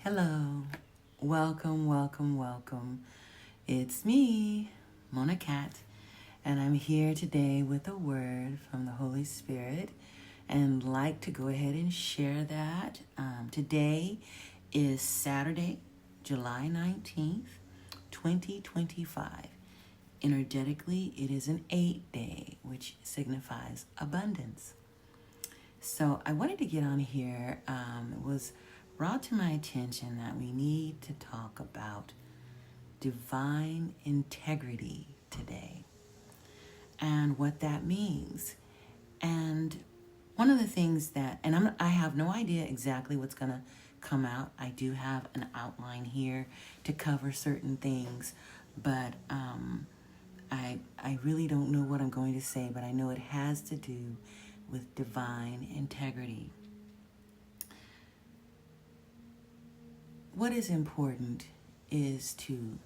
Hello, welcome, welcome, welcome. It's me, Mona Cat, and I'm here today with a word from the Holy Spirit and like to go ahead and share that. Today is Saturday, July 19th, 2025. Energetically, it is an 8-day, which signifies abundance. So I wanted to get on here. It was brought to my attention that we need to talk about divine integrity today and what that means. And one of the things that, and I have no idea exactly what's going to come out. I do have an outline here to cover certain things, but I really don't know what I'm going to say, but I know it has to do with divine integrity. What is important is to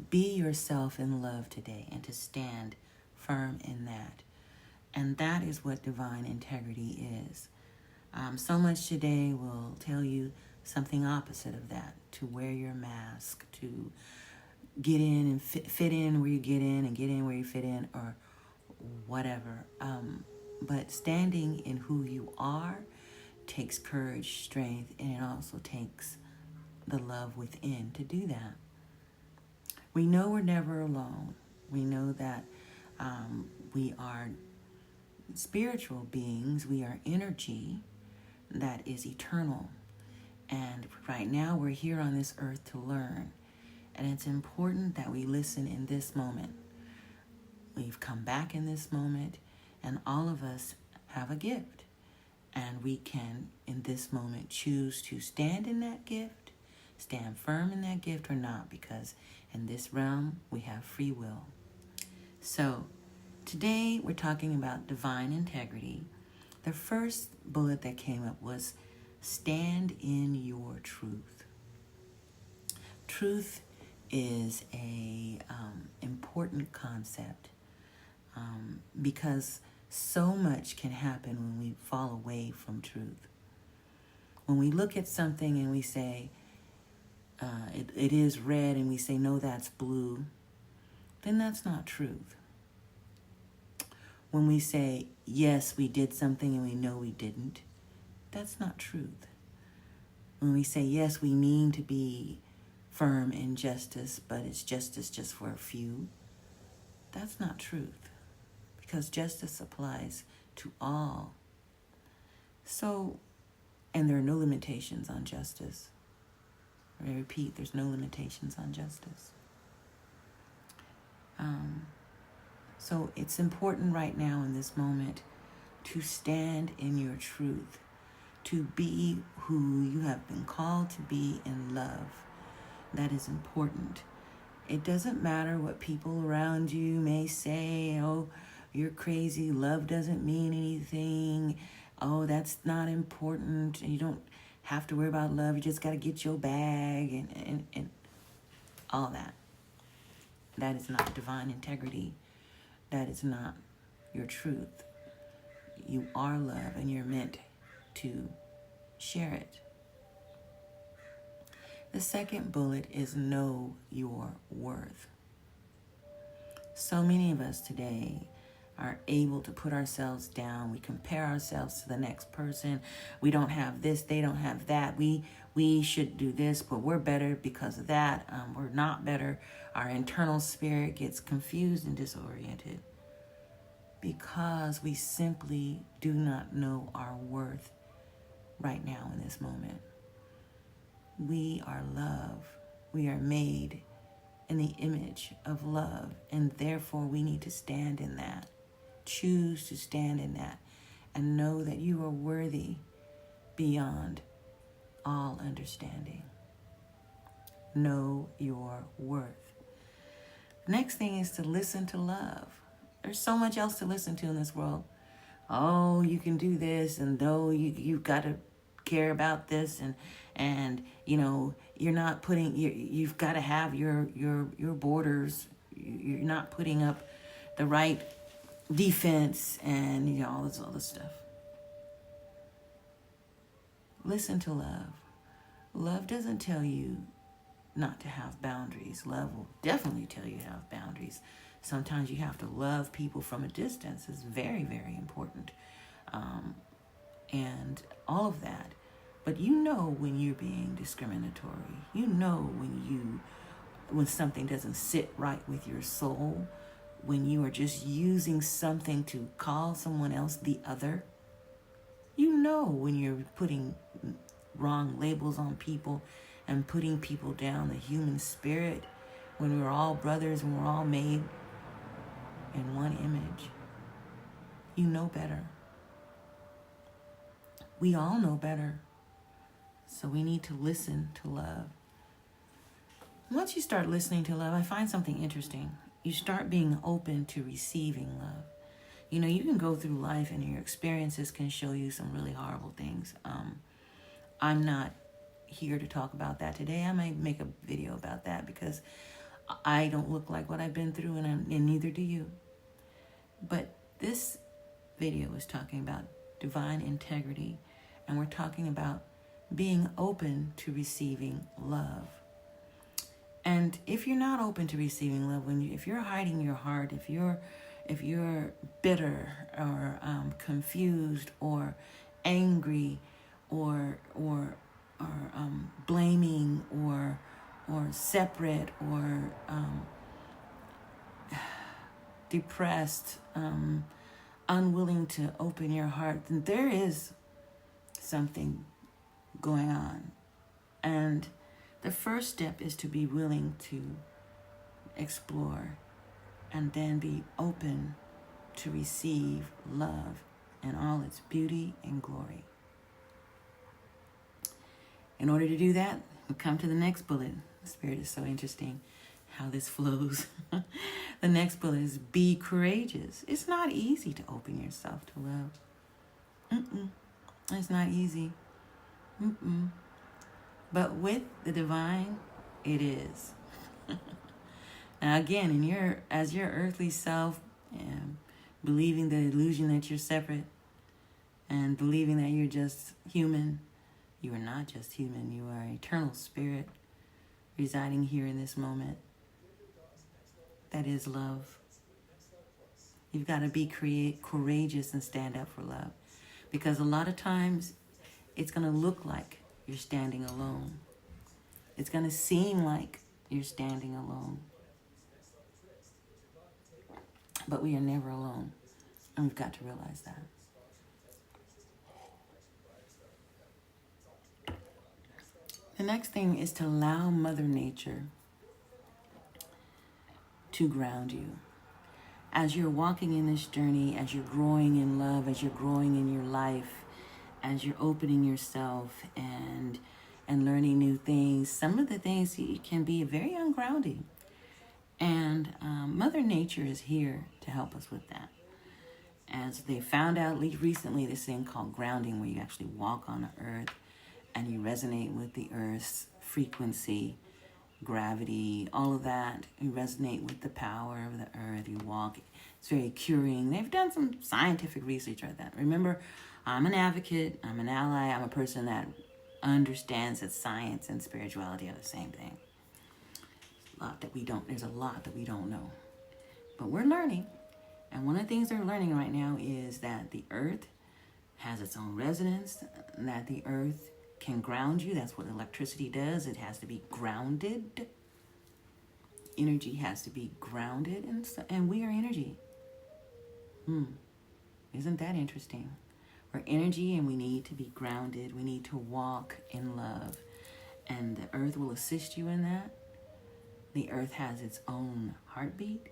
be yourself in love today and to stand firm in that. And that is what divine integrity is. So much today will tell you something opposite of that, to wear your mask, to get in and fit in where you get in where you fit in, or whatever. But standing in who you are takes courage, strength, and it also takes the love within to do that. We know we're never alone. We know that we are spiritual beings. We are energy that is eternal. And right now we're here on this earth to learn. And it's important that we listen in this moment. We've come back in this moment, and all of us have a gift. And we can, in this moment, choose to stand in that gift, stand firm in that gift or not, because in this realm we have free will. So today we're talking about divine integrity. The first bullet that came up was stand in your truth. Truth is a important concept because so much can happen when we fall away from truth. When we look at something and we say, it is red, and we say, no, that's blue, then that's not truth. When we say, yes, we did something and we know we didn't, that's not truth. When we say, yes, we mean to be firm in justice, but it's justice just for a few, that's not truth, because justice applies to all. So, and there are no limitations on justice. I repeat, there's no limitations on justice. So it's important right now in this moment to stand in your truth, to be who you have been called to be in love. That is important. It doesn't matter what people around you may say. Oh, you're crazy. Love doesn't mean anything. Oh, that's not important. You don't have to worry about love. You just got to get your bag and all that. That is not divine integrity. That is not your truth. You are love, and you're meant to share it. The second bullet is know your worth. So many of us today are able to put ourselves down. We compare ourselves to the next person. We don't have this, they don't have that. We should do this, but we're better because of that. We're not better. Our internal spirit gets confused and disoriented because we simply do not know our worth right now in this moment. We are love. We are made in the image of love, and therefore we need to stand in that. Choose to stand in that and know that you are worthy beyond all understanding. Know your worth. Next thing is to listen to love. There's so much else to listen to in this world. Oh, you can do this, and though you've got to care about this, and you know you're not putting you've got to have your borders. You're not putting up the right defense, and all this stuff. Listen to love. Love doesn't tell you not to have boundaries. Love will definitely tell you to have boundaries. Sometimes you have to love people from a distance. It's very, very important. And all of that. But you know when you're being discriminatory. You know when something doesn't sit right with your soul, when you are just using something to call someone else the other. You know when you're putting wrong labels on people and putting people down, the human spirit, when we're all brothers and we're all made in one image. You know better. We all know better. So we need to listen to love. Once you start listening to love, I find something interesting. You start being open to receiving love. You know, you can go through life and your experiences can show you some really horrible things. I'm not here to talk about that today. I might make a video about that because I don't look like what I've been through, and neither do you. But this video is talking about divine integrity, and we're talking about being open to receiving love. And if you're not open to receiving love, if you're hiding your heart, if you're bitter or confused or angry or blaming or separate or depressed, unwilling to open your heart, then there is something going on. And the first step is to be willing to explore and then be open to receive love in all its beauty and glory. In order to do that, we come to the next bullet. The Spirit is so interesting how this flows. The next bullet is be courageous. It's not easy to open yourself to love. It's not easy. But with the divine, it is. Now again, as your earthly self, believing the illusion that you're separate and believing that you're just human, you are not just human. You are an eternal spirit residing here in this moment. That is love. You've got to be courageous and stand up for love. Because a lot of times, it's going to look like you're standing alone. It's going to seem like you're standing alone. But we are never alone. And we've got to realize that. The next thing is to allow Mother Nature to ground you. As you're walking in this journey, as you're growing in love, as you're growing in your life, as you're opening yourself and learning new things, some of the things can be very ungrounding. And Mother Nature is here to help us with that. As they found out recently, this thing called grounding, where you actually walk on the earth and you resonate with the earth's frequency, gravity, all of that. You resonate with the power of the earth. You walk. It's very curing. They've done some scientific research on that. Remember, I'm an advocate. I'm an ally. I'm a person that understands that science and spirituality are the same thing. There's a lot that we don't know. But we're learning. And one of the things they're learning right now is that the earth has its own resonance, that the earth can ground you. That's what electricity does. It has to be grounded. Energy has to be grounded, and we are energy. Isn't that interesting? We're energy, and we need to be grounded. We need to walk in love, and the earth will assist you in that. The earth has its own heartbeat.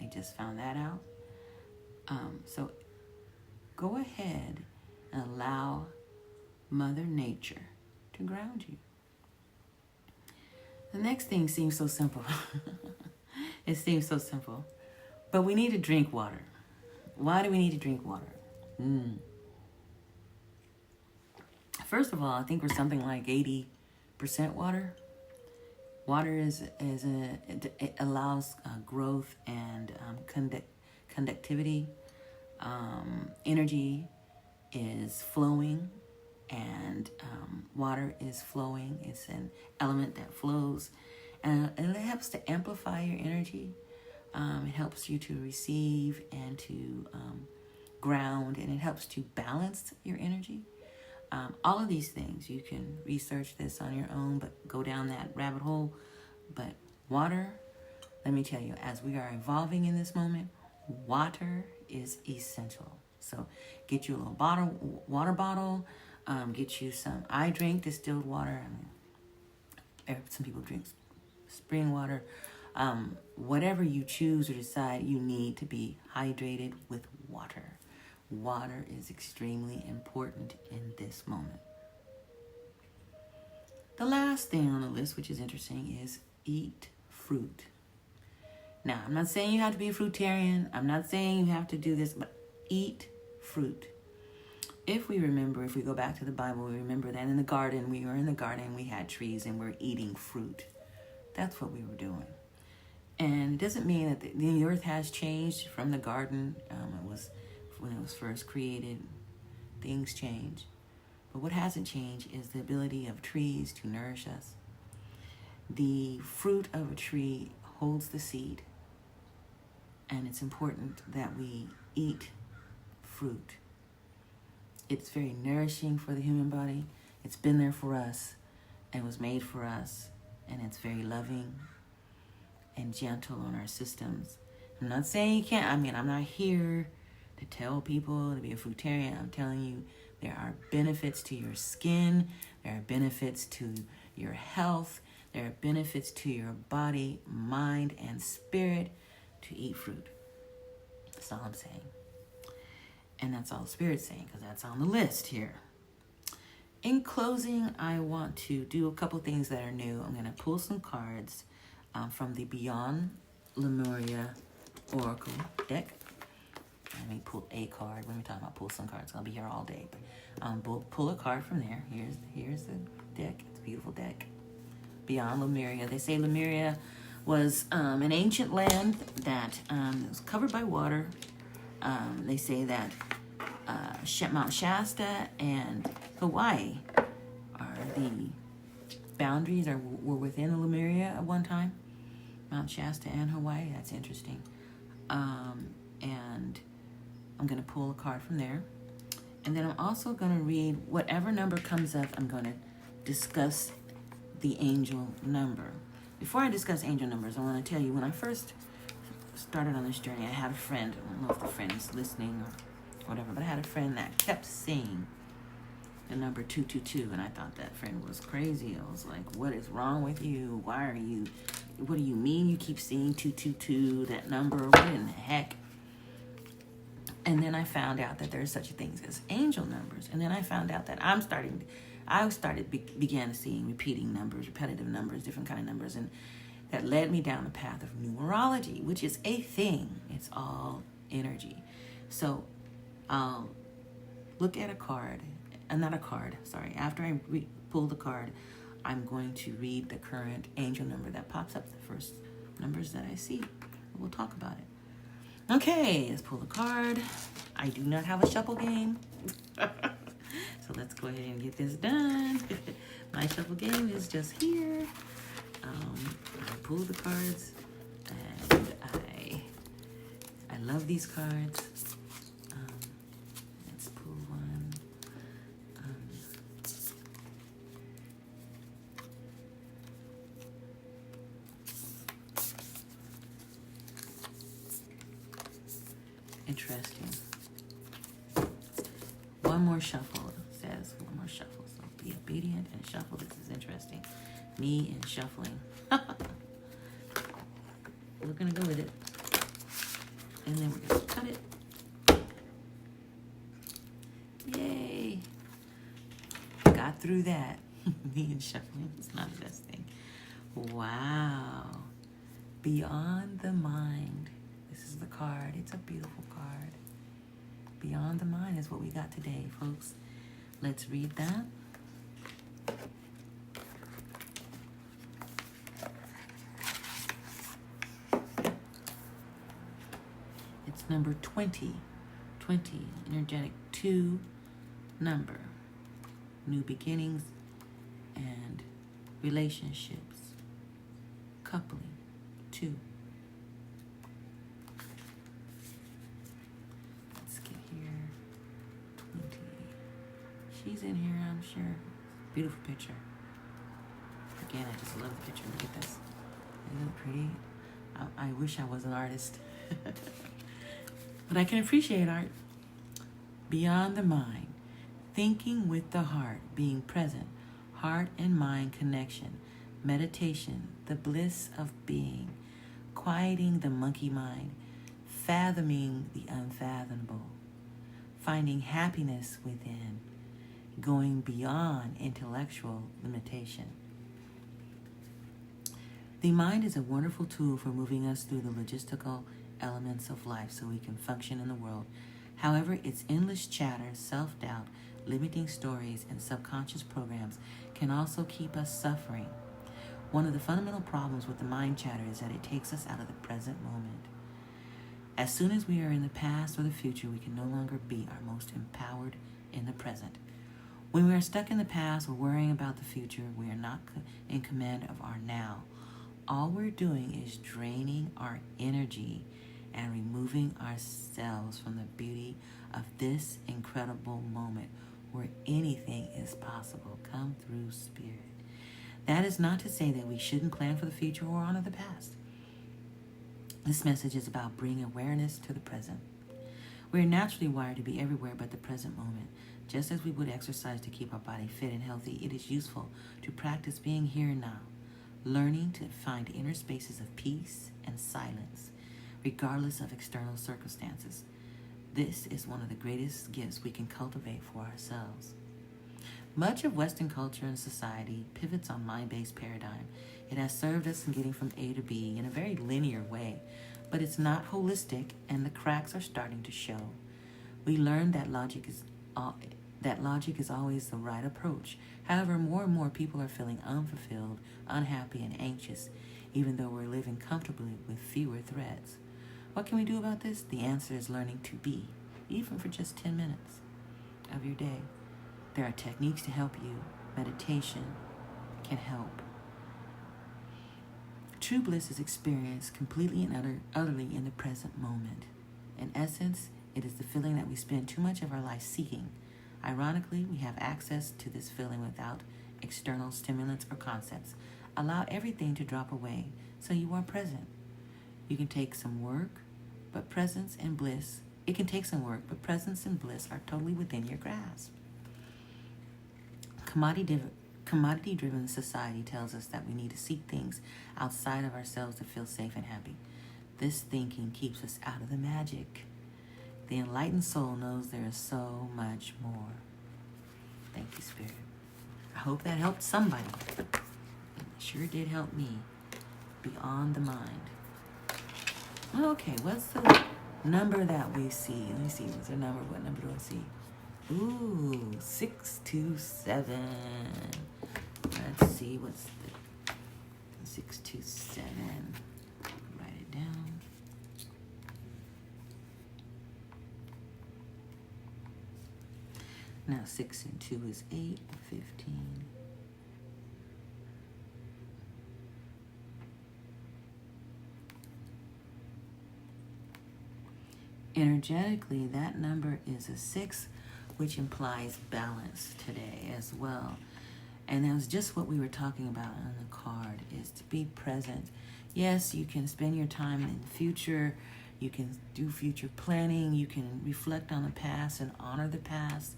They just found that out. So go ahead and allow Mother Nature to ground you. The next thing seems so simple. It seems so simple. But we need to drink water. Why do we need to drink water? First of all, I think we're something like 80% water. Water it allows growth and conductivity. Energy is flowing, and Water is flowing. It's an element that flows. And it helps to amplify your energy. It helps you to receive and to ground. And it helps to balance your energy. All of these things, you can research this on your own, but go down that rabbit hole. But water, let me tell you, as we are evolving in this moment, water is essential. So get you a little water bottle, get you some, I drink distilled water. I mean, some people drink spring water. Whatever you choose or decide, you need to be hydrated with water. Water is extremely important in this moment. The last thing on the list, which is interesting, is eat fruit. Now, I'm not saying you have to be a fruitarian. I'm not saying you have to do this, but eat fruit. If we go back to the Bible, we remember that in the garden, we were in the garden, we had trees, and we're eating fruit. That's what we were doing. And it doesn't mean that the earth has changed from the garden. When it was first created, things change. But what hasn't changed is the ability of trees to nourish us. The fruit of a tree holds the seed. And it's important that we eat fruit. It's very nourishing for the human body. It's been there for us and was made for us. And it's very loving and gentle on our systems. I'm not saying you can't. I'm not here to tell people to be a fruitarian. I'm telling you, there are benefits to your skin. There are benefits to your health. There are benefits to your body, mind, and spirit to eat fruit. That's all I'm saying. And that's all the Spirit's saying, because that's on the list here. In closing, I want to do a couple things that are new. I'm going to pull some cards from the Beyond Lemuria Oracle deck. Let me pull a card. When we're talking about pull some cards, I'll be here all day. But pull a card from there. Here's the deck. It's a beautiful deck. Beyond Lemuria. They say Lemuria was an ancient land that was covered by water. They say that Mount Shasta and Hawaii are the boundaries, or were within Lemuria at one time. Mount Shasta and Hawaii. That's interesting. And I'm going to pull a card from there. And then I'm also going to read whatever number comes up. I'm going to discuss the angel number. Before I discuss angel numbers, I want to tell you, when I first started on this journey, I had a friend. I don't know if the friend is listening or whatever, but I had a friend that kept saying the number 222, and I thought that friend was crazy. I was like, what is wrong with you? What do you mean you keep seeing 222, that number? What in the heck? And then I found out that there's such things as angel numbers. And then I found out that began seeing repeating numbers, repetitive numbers, different kind of numbers. And that led me down the path of numerology, which is a thing. It's all energy. So I'll look at a card, After I pull the card, I'm going to read the current angel number that pops up, the first numbers that I see. We'll talk about it. Okay, let's pull the card. I do not have a shuffle game. So let's go ahead and get this done. My shuffle game is just here. I pull the cards, and I love these cards. Let's pull one. Interesting. One more shuffle. It says one more shuffle. So be obedient and shuffle. This is interesting. Me and shuffling. We're going to go with it. And then we're going to cut it. Yay. Got through that. Me and shuffling. It's not the best thing. Wow. Beyond the mind. This is the card. It's a beautiful card. Beyond the mind is what we got today, folks. Let's read that. It's number 20. 20, energetic 2 number. New beginnings, and relationships, coupling, 2. Let's get here, 20. She's in here, I'm sure. Beautiful picture. Again, I just love the picture. Look at this. Isn't it pretty? I wish I was an artist. But I can appreciate art. Beyond the mind, thinking with the heart, being present, heart and mind connection, meditation, the bliss of being, quieting the monkey mind, fathoming the unfathomable, finding happiness within, going beyond intellectual limitation. The mind is a wonderful tool for moving us through the logistical elements of life so we can function in the world. However, its endless chatter, self-doubt, limiting stories, and subconscious programs can also keep us suffering. One of the fundamental problems with the mind chatter is that it takes us out of the present moment. As soon as we are in the past or the future, we can no longer be our most empowered in the present. When we are stuck in the past or worrying about the future, we are not in command of our now. All we're doing is draining our energy and removing ourselves from the beauty of this incredible moment where anything is possible. Come through, Spirit. That is not to say that we shouldn't plan for the future or honor the past. This message is about bringing awareness to the present. We are naturally wired to be everywhere but the present moment. Just as we would exercise to keep our body fit and healthy, it is useful to practice being here and now, learning to find inner spaces of peace and silence, regardless of external circumstances. This is one of the greatest gifts we can cultivate for ourselves. Much of Western culture and society pivots on mind-based paradigm. It has served us in getting from A to B in a very linear way, but it's not holistic, and the cracks are starting to show. We learned that logic is always the right approach. However, more and more people are feeling unfulfilled, unhappy, and anxious, even though we're living comfortably with fewer threats. What can we do about this? The answer is learning to be, even for just 10 minutes of your day. There are techniques to help you. Meditation can help. True bliss is experienced completely and utterly in the present moment. In essence, it is the feeling that we spend too much of our life seeking. Ironically, we have access to this feeling without external stimulants or concepts. Allow everything to drop away so you are present. You can take some work, but presence and bliss. It can take some work, but presence and bliss are totally within your grasp. Commodity-driven society tells us that we need to seek things outside of ourselves to feel safe and happy. This thinking keeps us out of the magic. The enlightened soul knows there is so much more. Thank you, Spirit. I hope that helped somebody. It sure did help me. Beyond the mind. Okay, what's the number that we see? Let me see. What's the number? What number do I see? Ooh, 627. Let's see. What's the 627? Write it down. Now 6 and 2 is 8, 15. Energetically, that number is a 6, which implies balance today as well. And that was just what we were talking about on the card, is to be present. Yes, you can spend your time in the future. You can do future planning. You can reflect on the past and honor the past.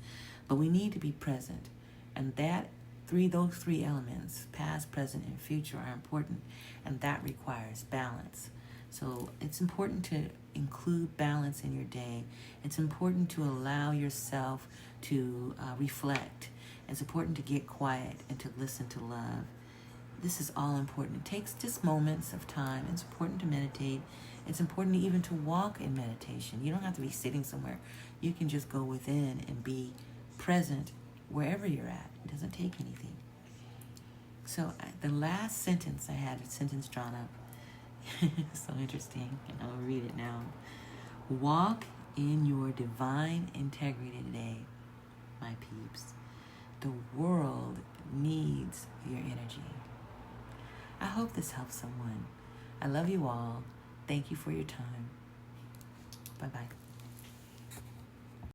But we need to be present. And those three elements, past, present, and future, are important. And that requires balance. So it's important to include balance in your day. It's important to allow yourself to reflect. It's important to get quiet and to listen to love. This is all important. It takes just moments of time. It's important to meditate. It's important even to walk in meditation. You don't have to be sitting somewhere. You can just go within and be present wherever you're at. It doesn't take anything. So the last sentence, I had a sentence drawn up. So interesting, and I'll read it now. Walk in your divine integrity today, my peeps. The world needs I hope this helps someone. I love you all. Thank you for your time. Bye-bye.